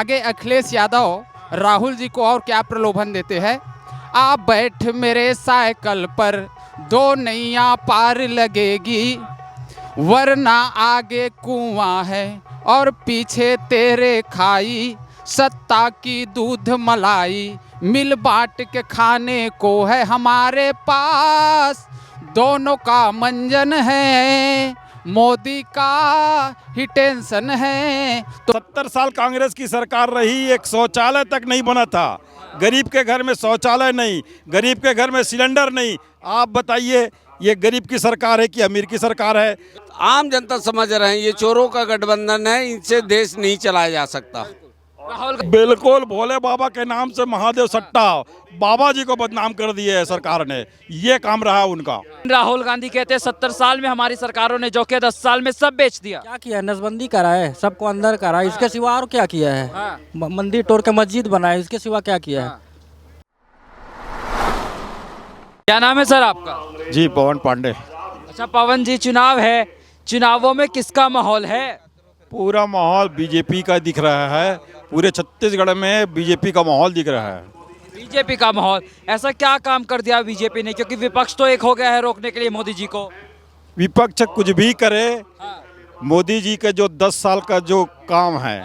आगे अखिलेश यादव राहुल जी को और क्या प्रलोभन देते हैं। आप बैठ मेरे साइकिल पर, दो नैया पार लगेगी, वरना आगे कुआं है और पीछे तेरे खाई, सत्ता की दूध मलाई, मिल बांट के खाने को है हमारे पास, दोनों का मंजन है, मोदी का ही टेंशन है। तो 70 साल कांग्रेस की सरकार रही, एक शौचालय तक नहीं बना था। गरीब के घर में शौचालय नहीं, गरीब के घर में सिलेंडर नहीं। आप बताइए, ये गरीब की सरकार है कि अमीर की सरकार है? आम जनता समझ रहे हैं ये चोरों का गठबंधन है, इनसे देश नहीं चलाया जा सकता। बिल्कुल, भोले बाबा के नाम से महादेव सट्टा, बाबा जी को बदनाम कर दिए है सरकार ने। ये काम रहा उनका। राहुल गांधी कहते हैं 70 साल में हमारी सरकारों ने जो किया 10 साल में सब बेच दिया। क्या किया? नसबंदी करा है, सबको अंदर करा है, इसके सिवा और क्या किया है? मंदिर तोड़ के मस्जिद बनाया, इसके सिवा क्या किया है? क्या नाम है सर आपका? जी, पवन पांडे। अच्छा पवन जी, चुनाव है, चुनावों में किसका माहौल है? पूरा माहौल बीजेपी का दिख रहा है। पूरे छत्तीसगढ़ में बीजेपी का माहौल दिख रहा है। बीजेपी का माहौल, ऐसा क्या काम कर दिया बीजेपी ने? क्योंकि विपक्ष तो एक हो गया है रोकने के लिए मोदी जी को। विपक्ष कुछ भी करे, मोदी जी के जो 10 साल का जो काम है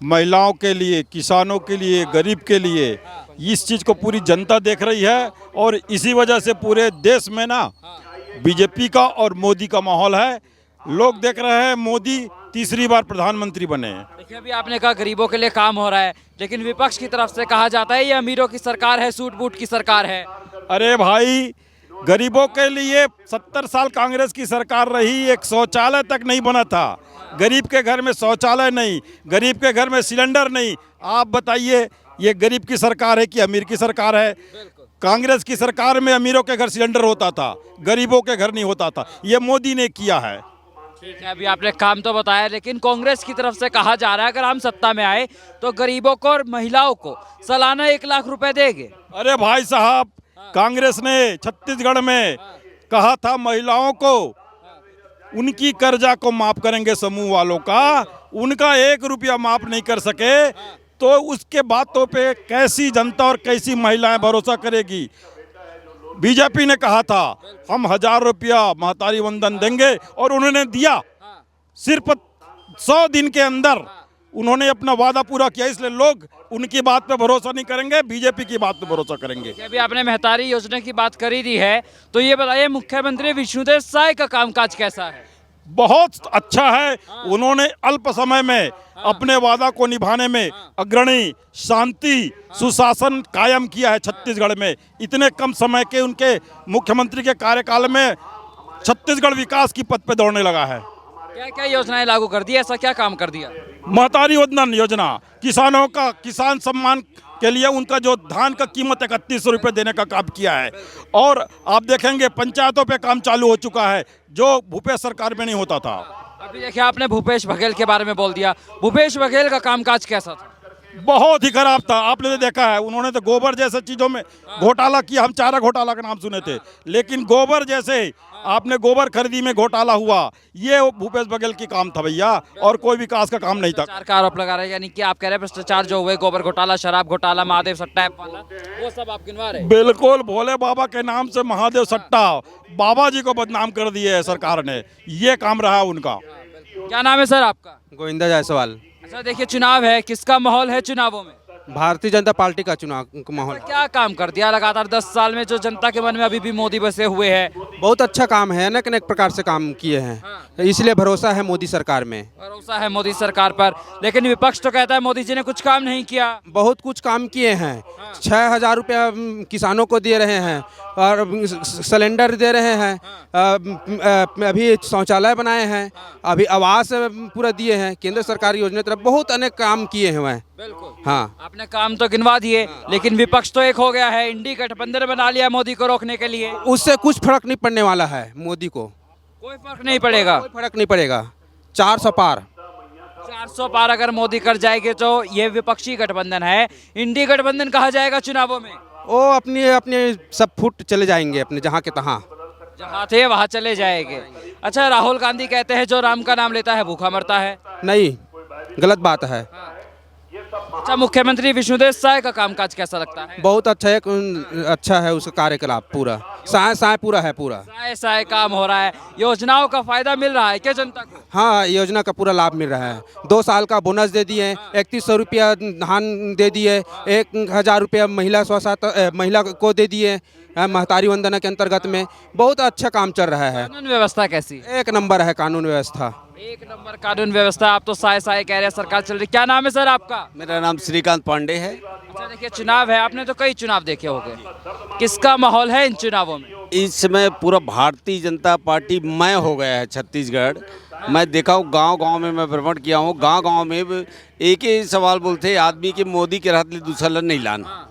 महिलाओं के लिए, किसानों के लिए, गरीब के लिए, इस चीज़ को पूरी जनता देख रही है। और इसी वजह से पूरे देश में ना बीजेपी का और मोदी का माहौल है। लोग देख रहे हैं मोदी तीसरी बार प्रधानमंत्री बने हैं। देखिए अभी आपने कहा गरीबों के लिए काम हो रहा है, लेकिन विपक्ष की तरफ से कहा जाता है ये अमीरों की सरकार है, सूट बूट की सरकार है। अरे भाई, गरीबों के लिए 70 साल कांग्रेस की सरकार रही, एक शौचालय तक नहीं बना था। गरीब के घर में शौचालय नहीं, गरीब के घर में सिलेंडर नहीं। आप बताइए, ये गरीब की सरकार है कि अमीर की सरकार है? कांग्रेस की सरकार में अमीरों के घर सिलेंडर होता था, गरीबों के घर नहीं होता था। ये मोदी ने किया है। ठीक है, अभी आपने काम तो बताया, लेकिन कांग्रेस की तरफ से कहा जा रहा है अगर हम सत्ता में आए तो गरीबों को और महिलाओं को सालाना 1 लाख रुपए देंगे। अरे भाई साहब, कांग्रेस ने छत्तीसगढ़ में कहा था महिलाओं को उनकी कर्जा को माफ करेंगे, समूह वालों का, उनका 1 रुपया माफ नहीं कर सके, तो उसके बातों पे कैसी जनता और कैसी महिलाएं भरोसा करेगी? बीजेपी ने कहा था हम 1000 रुपया महतारी वंदन देंगे और उन्होंने दिया। सिर्फ 100 दिन के अंदर उन्होंने अपना वादा पूरा किया। इसलिए लोग उनकी बात पे भरोसा नहीं करेंगे, बीजेपी की बात पे भरोसा करेंगे। अभी आपने महतारी योजना की बात करी दी है, तो ये बताइए मुख्यमंत्री विष्णुदेव साय का कामकाज कैसा है? बहुत अच्छा है। उन्होंने अल्प समय में अपने वादा को निभाने में अग्रणी, शांति, सुशासन कायम किया है छत्तीसगढ़ में। इतने कम समय के उनके मुख्यमंत्री के कार्यकाल में छत्तीसगढ़ विकास की पथ पे दौड़ने लगा है। क्या क्या योजनाएं लागू कर दी, ऐसा क्या काम कर दिया? महतारी वंदन योजना, किसानों का किसान सम्मान के लिए उनका जो धान का कीमत 3100 रुपये देने का काम किया है। और आप देखेंगे पंचायतों पे काम चालू हो चुका है, जो भूपेश सरकार में नहीं होता था। अभी देखिए आपने भूपेश बघेल के बारे में बोल दिया, भूपेश बघेल का कामकाज कैसा था? बहुत ही खराब था। आपने तो देखा है, उन्होंने तो गोबर जैसे चीज़ों में घोटाला किया। हम चारा घोटाला का नाम सुने थे, लेकिन गोबर जैसे आपने गोबर खरीदी में घोटाला हुआ, ये भूपेश बघेल की काम था भैया, और कोई विकास का काम नहीं था। भ्रष्टाचार का आरोप लगा रहे हैं, यानी कि आप कह रहे हैं भ्रष्टाचार जो हुए, गोबर घोटाला, शराब घोटाला, महादेव सट्टा वाला, वो सब आप गिनवा रहे हैं? बिल्कुल, भोले बाबा के नाम से महादेव सट्टा, बाबा जी को बदनाम कर दिए है सरकार ने। ये काम रहा उनका। क्या नाम है सर आपका? गोविंदा जायसवाल। अच्छा देखिए चुनाव है, किसका माहौल है चुनावों में? भारतीय जनता पार्टी का चुनाव का माहौल। क्या काम कर दिया लगातार 10 साल में, जो जनता के मन में अभी भी मोदी बसे हुए हैं? बहुत अच्छा काम है, अनेक अनेक प्रकार से काम किए हैं, इसलिए भरोसा है मोदी सरकार में। भरोसा है मोदी सरकार पर, लेकिन विपक्ष तो कहता है मोदी जी ने कुछ काम नहीं किया। बहुत कुछ काम किए हैं। 6000 रुपया किसानों को दे रहे हैं और सिलेंडर दे रहे हैं, अभी शौचालय बनाए हैं, अभी आवास पूरा दिए हैं, केंद्र सरकार योजना तरफ बहुत अनेक काम किए हैं वह। बिल्कुल, हाँ, आपने काम तो गिनवा दिए, लेकिन विपक्ष तो एक हो गया है, इंडी गठबंधन बना लिया मोदी को रोकने के लिए। उससे कुछ फर्क नहीं पड़ने वाला है मोदी को। कोई फर्क नहीं पड़ेगा? कोई फर्क नहीं पड़ेगा। 400 पार 400 पार अगर मोदी कर जाएंगे तो ये विपक्षी गठबंधन है, इंडी गठबंधन कहा जाएगा चुनावों में। वो अपने अपने सब फुट चले जाएंगे, अपने जहाँ के तहाँ, जहाँ थे वहाँ चले जाएंगे। अच्छा, राहुल गांधी कहते हैं जो राम का नाम लेता है भूखा मरता है। नहीं, गलत बात है। अच्छा, मुख्यमंत्री विष्णुदेव साय का कामकाज कैसा लगता है? बहुत अच्छा है उसका कार्यकलाप पूरा साय पूरा है पूरा। साय साय काम हो रहा है, योजनाओं का फायदा मिल रहा है क्या जनता को? हाँ, योजना का पूरा लाभ मिल रहा है। 2 साल का बोनस दे दिए, 3100 रुपया धान दे दिए, 1000 रुपया महिला को दे दिए महतारी वंदना के अंतर्गत में। बहुत अच्छा काम चल रहा है। कानून व्यवस्था कैसी है? 1 नंबर है कानून व्यवस्था। 1 नंबर कानून व्यवस्था। आप तो साय साय कह रहे हैं, सरकार चल रही। क्या नाम है सर आपका? मेरा नाम श्रीकांत पांडे है। अच्छा, देखिए चुनाव है, आपने तो कई चुनाव देखे होंगे, किसका माहौल है इन चुनावों में? इस समय पूरा भारतीय जनता पार्टी मय हो गया है छत्तीसगढ़। मैं देखा हूँ, गांव-गांव में मैं भ्रमण किया हूँ। गांव-गांव में एक ही सवाल बोलते हैं आदमी के, मोदी के रहते दूसरा नहीं लाना।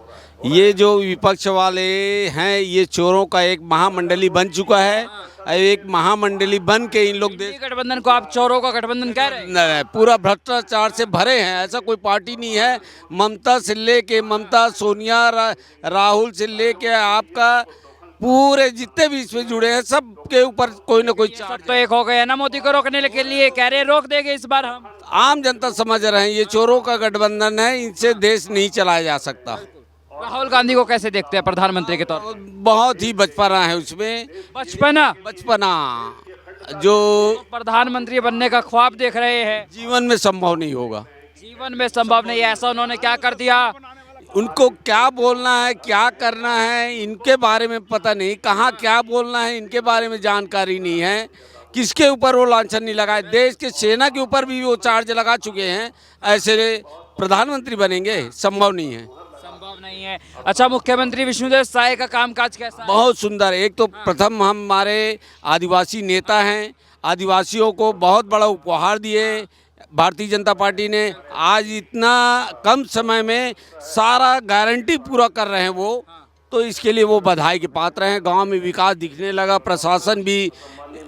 ये जो विपक्ष वाले हैं, ये चोरों का एक महामंडली बन चुका है। एक महामंडली बन के इन लोग गठबंधन को आप चोरों का गठबंधन कह रहे हैं? नहीं, पूरा भ्रष्टाचार से भरे हैं। ऐसा कोई पार्टी नहीं है। ममता से लेके सोनिया, राहुल से लेके आपका पूरे जितने भी इसमें जुड़े हैं, सब के ऊपर कोई ना कोई सब तो एक हो गए हैं ना मोदी को रोकने के लिए, कह रहे हैं रोक देंगे इस बार हम। आम जनता समझ रहे हैं ये चोरों का गठबंधन है, इनसे देश नहीं चलाया जा सकता। राहुल गांधी को कैसे देखते हैं प्रधानमंत्री के तौर पर? बहुत ही बचपना है उसमें, बचपना जो प्रधानमंत्री बनने का ख्वाब देख रहे हैं, जीवन में संभव नहीं होगा। जीवन में संभव नहीं है। ऐसा उन्होंने क्या कर दिया? उनको क्या बोलना है, क्या करना है, इनके बारे में पता नहीं। कहाँ क्या बोलना है, इनके बारे में जानकारी नहीं है। किसके ऊपर वो लांछन नहीं लगाए, देश के सेना के ऊपर भी वो चार्ज लगा चुके हैं। ऐसे प्रधानमंत्री बनेंगे, संभव नहीं है। संभव नहीं है। अच्छा, मुख्यमंत्री विष्णुदेव साय का कामकाज कैसा है? बहुत सुंदर। एक तो प्रथम हमारे आदिवासी नेता हैं, आदिवासियों को बहुत बड़ा उपहार दिए भारतीय जनता पार्टी ने। आज इतना कम समय में सारा गारंटी पूरा कर रहे हैं वो, तो इसके लिए वो बधाई के पात्र हैं। गांव में विकास दिखने लगा, प्रशासन भी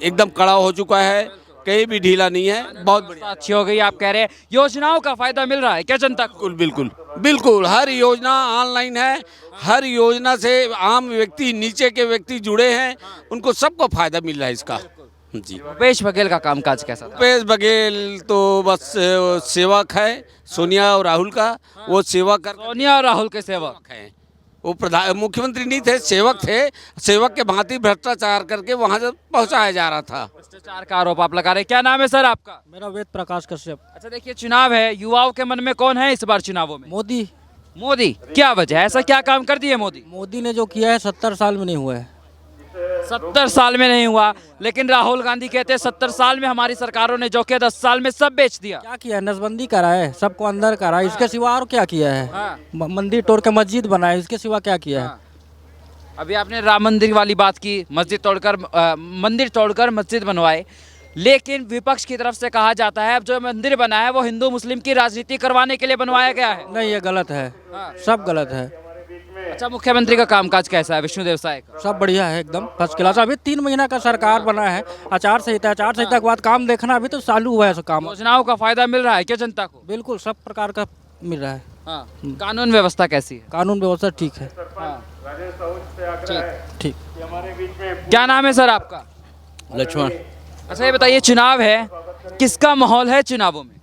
एकदम कड़ा हो चुका है, कहीं भी ढीला नहीं है। बहुत बढ़िया, अच्छी हो गई। आप कह रहे हैं योजनाओं का फायदा मिल रहा है क्या जनता को? बिल्कुल बिल्कुल। हर योजना ऑनलाइन है, हर योजना से आम व्यक्ति, नीचे के व्यक्ति जुड़े हैं, उनको सबको फायदा मिल रहा है इसका। जी। भूपेश बघेल का कामकाज कैसा था? भूपेश बघेल तो बस सेवक है सोनिया और राहुल का। वो सेवा कर, सोनिया और राहुल के सेवक हैं। वो मुख्यमंत्री नहीं थे, सेवक थे। सेवक के भांति भ्रष्टाचार करके वहां से पहुंचाया जा रहा था। भ्रष्टाचार का आरोप आप लगा रहे हैं। क्या नाम है सर आपका? मेरा वेद प्रकाश कश्यप। अच्छा, देखिए चुनाव है, युवाओं के मन में कौन है इस बार चुनावों में? मोदी। मोदी। क्या वजह है, ऐसा क्या काम कर दिए मोदी? मोदी ने जो किया है 70 साल में नहीं हुआ है। 70 साल में नहीं हुआ, लेकिन राहुल गांधी कहते हैं 70 साल में हमारी सरकारों ने जो किया 10 साल में सब बेच दिया। क्या किया है? नसबंदी करा है, सबको अंदर करा है, इसके सिवा और क्या किया है? हाँ। मंदिर तोड़ के मस्जिद बनाए, इसके सिवा क्या किया है? अभी आपने राम मंदिर वाली बात की, मंदिर तोड़कर मस्जिद बनवाए, लेकिन विपक्ष की तरफ से कहा जाता है अब जो मंदिर बना है वो हिंदू मुस्लिम की राजनीति करवाने के लिए बनवाया गया है। नहीं, ये गलत है। हाँ। सब गलत है। अच्छा, मुख्यमंत्री का कामकाज कैसा है विष्णुदेव साय का? सब बढ़िया है, एकदम फर्स्ट क्लास। अभी 3 महीना का सरकार बना है, आचार संहिता के बाद काम देखना, अभी तो चालू हुआ है सब काम। योजनाओं का फायदा मिल रहा है क्या जनता को? बिल्कुल, सब प्रकार का मिल रहा है। हाँ। कानून व्यवस्था कैसी है? कानून व्यवस्था ठीक है। ठीक। क्या नाम है सर आपका? लक्ष्मण। अच्छा, ये बताइए चुनाव है, किसका माहौल है चुनावों में?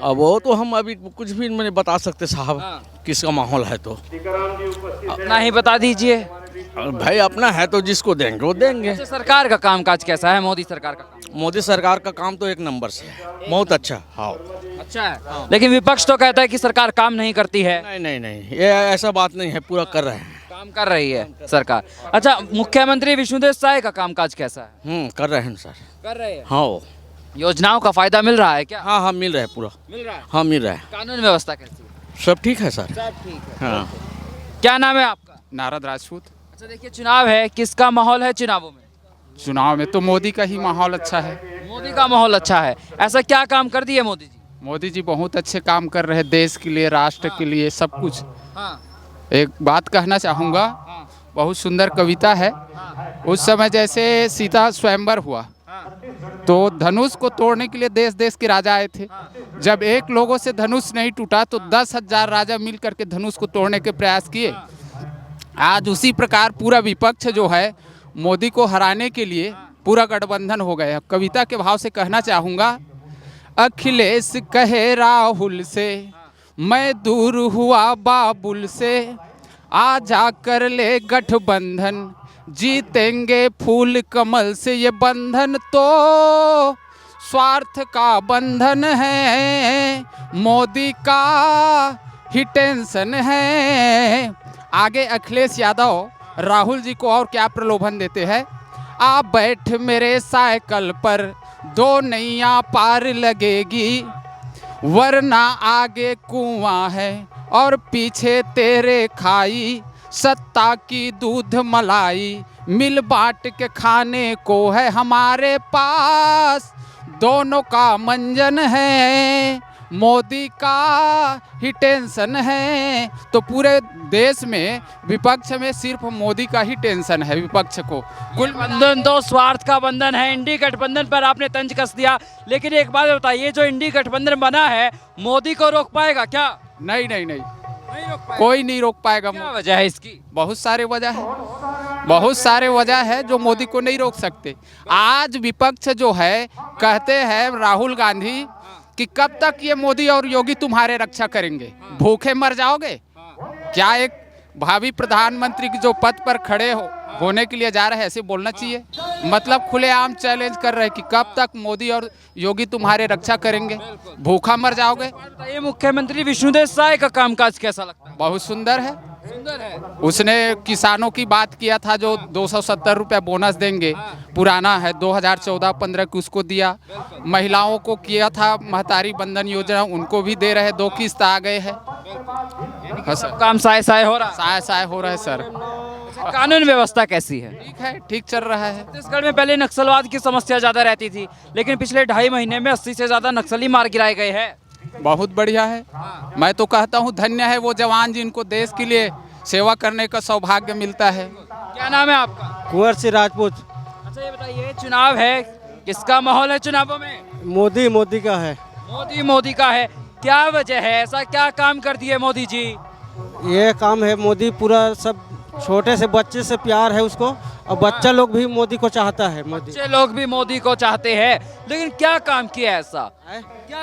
अब वो तो हम अभी कुछ भी नहीं बता सकते साहब। हाँ। किसका माहौल है तो अपना ही बता दीजिए। भाई अपना है तो जिसको देंगे वो देंगे। अच्छा, सरकार का कामकाज कैसा है, मोदी सरकार का काम? मोदी सरकार का काम तो 1 नंबर से है, बहुत अच्छा। हाँ, अच्छा है। लेकिन विपक्ष तो कहता है कि सरकार काम नहीं करती है। नहीं, ये ऐसा बात नहीं है, पूरा कर रहे हैं। काम कर रही है सरकार। अच्छा, मुख्यमंत्री विष्णुदेव साय का कामकाज कैसा है? कर रहे हैं सर। कर रहे हैं। हाँ। योजनाओं का फायदा मिल रहा है क्या? हाँ, मिल रहा है पूरा। मिल रहा है। हाँ, मिल रहा है। कानून व्यवस्था कैसी है? सब ठीक है सर। सब ठीक है। हाँ। क्या नाम है आपका? नारद राजपूत। अच्छा, देखिए चुनाव है, किसका माहौल है चुनावों में? चुनाव में तो मोदी का ही माहौल अच्छा है। मोदी का माहौल अच्छा है। ऐसा क्या काम कर दिए मोदी जी? मोदी जी बहुत अच्छे काम कर रहे हैं, देश के लिए, राष्ट्र के लिए, सब कुछ। हाँ। एक बात कहना चाहूँगा, बहुत सुंदर कविता है। उस समय जैसे सीता स्वयंवर हुआ तो धनुष को तोड़ने के लिए देश देश के राजा आए थे। जब एक लोगों से धनुष नहीं टूटा तो 10,000 राजा मिल करके धनुष को तोड़ने के प्रयास किए। आज उसी प्रकार पूरा विपक्ष जो है मोदी को हराने के लिए पूरा गठबंधन हो गया। कविता के भाव से कहना चाहूँगा, अखिलेश कहे राहुल से मैं दूर हुआ बाबुल से, आ जा कर ले गठबंधन, जीतेंगे फूल कमल से। ये बंधन तो स्वार्थ का बंधन है, मोदी का ही टेंशन है। आगे अखिलेश यादव राहुल जी को और क्या प्रलोभन देते हैं, आ बैठ मेरे साइकिल पर, दो नैया पार लगेगी, वरना आगे कुआं है और पीछे तेरे खाई, सत्ता की दूध मलाई, मिल बांट के खाने को है हमारे पास, दोनों का मंजन है, मोदी का ही टेंशन है। तो पूरे देश में विपक्ष में सिर्फ मोदी का ही टेंशन है विपक्ष को। कुल बंधन तो स्वार्थ का बंधन है। इंडी गठबंधन पर आपने तंज कस दिया, लेकिन एक बात बताइए, जो इंडी गठबंधन बना है मोदी को रोक पाएगा क्या? नहीं नहीं नहीं, नहीं रोक पाएगा। कोई नहीं रोक पाएगा। क्या वजह है इसकी? बहुत सारे वजह है, बहुत सारे वजह है जो मोदी को नहीं रोक सकते। आज विपक्ष जो है कहते हैं राहुल गांधी कि कब तक ये मोदी और योगी तुम्हारे रक्षा करेंगे, भूखे मर जाओगे क्या? एक भावी प्रधानमंत्री की जो पद पर खड़े होने के लिए जा रहे हैं ऐसे बोलना चाहिए। मतलब खुलेआम चैलेंज कर रहे हैं कि कब तक मोदी और योगी तुम्हारे रक्षा करेंगे, भूखा मर जाओगे। ये मुख्यमंत्री विष्णुदेव साय का कामकाज कैसा लगता है? बहुत सुंदर है। सुंदर है। उसने किसानों की बात किया था, जो 270 रुपये बोनस देंगे, पुराना है 2014-15 की, उसको दिया। महिलाओं को किया था महतारी बंधन योजना, उनको भी दे रहे, 2 किस्त आ गए हैं। हाँ सर, काम साय साय हो रहा है। साय साय हो रहा है सर। कानून व्यवस्था कैसी है? ठीक है, ठीक चल रहा है। छत्तीसगढ़ में पहले नक्सलवाद की समस्या ज्यादा रहती थी, लेकिन पिछले 2.5 महीने में 80 से ज्यादा नक्सली मार गिराए गए हैं। बहुत बढ़िया है। मैं तो कहता हूँ धन्य है वो जवान जिनको देश के लिए सेवा करने का सौभाग्य मिलता है। क्या नाम है आपका? कुंवर सिंह राजपूत। अच्छा ये बताइए, चुनाव है, किसका माहौल है चुनावों में? मोदी का है। मोदी का है। क्या वजह है, ऐसा क्या काम कर दिए मोदी जी? ये काम है, मोदी पूरा सब छोटे से बच्चे से प्यार है उसको, और बच्चा लोग भी मोदी को चाहता है। बच्चे लोग भी मोदी को चाहते हैं, लेकिन क्या काम किया ऐसा?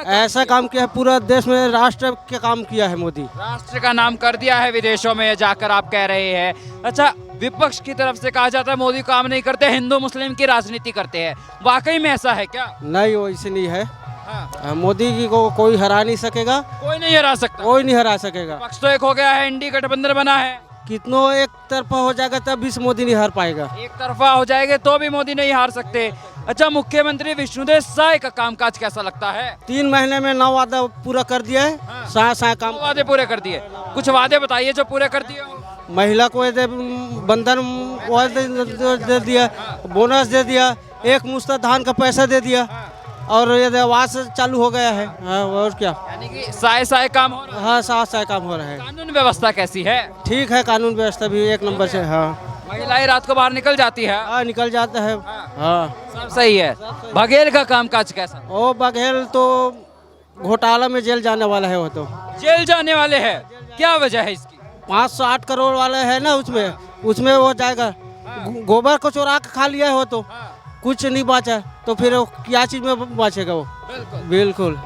ऐसा काम किया है, पूरा देश में राष्ट्र के काम किया है मोदी। राष्ट्र का नाम कर दिया है विदेशों में जाकर, आप कह रहे हैं। अच्छा, विपक्ष की तरफ से कहा जाता है मोदी काम नहीं करते, हिंदू मुस्लिम की राजनीति करते हैं, वाकई में ऐसा है क्या? नहीं, वो ऐसे नहीं है। मोदी जी को कोई हरा नहीं सकेगा, कोई नहीं हरा सकता। कोई नहीं हरा सकेगा। पक्ष तो एक हो गया है, इंडी गठबंधन बना है। कितनों एक तरफा हो जाएगा तब भी मोदी नहीं हार पाएगा। एक तरफा हो जाएगा तो भी मोदी नहीं हार सकते। अच्छा, मुख्यमंत्री विष्णुदेव साय का कामकाज कैसा लगता है? 3 महीने में 9 वादा पूरा कर दिया है। साय काम वादे पूरे कर दिए, कुछ वादे बताइए जो पूरे कर दिए। महिला को बंधन दे दिया, बोनस दे दिया, एक मुश्त धान का पैसा दे दिया, और ये आवास चालू हो गया है। हाँ, और क्या, यानी कि साय काम हो रहा है। हाँ, साय काम हो रहा है। कानून व्यवस्था कैसी है? ठीक है, कानून व्यवस्था भी 1 नंबर से। हाँ, महिलाएं रात को बाहर निकल जाती है। हाँ, निकल जाता है। हाँ, सब सही है। बघेल का कामकाज कैसा? ओ बघेल तो घोटाला में जेल जाने वाला है। वो तो जेल जाने वाले हैं, क्या वजह है इसकी? 508 करोड़ वाला है ना, उसमें वो जाएगा। गोबर को चुरा के खा लिया है वो तो, कुछ नहीं बचा, तो फिर क्या चीज में बचेगा वो? बिल्कुल।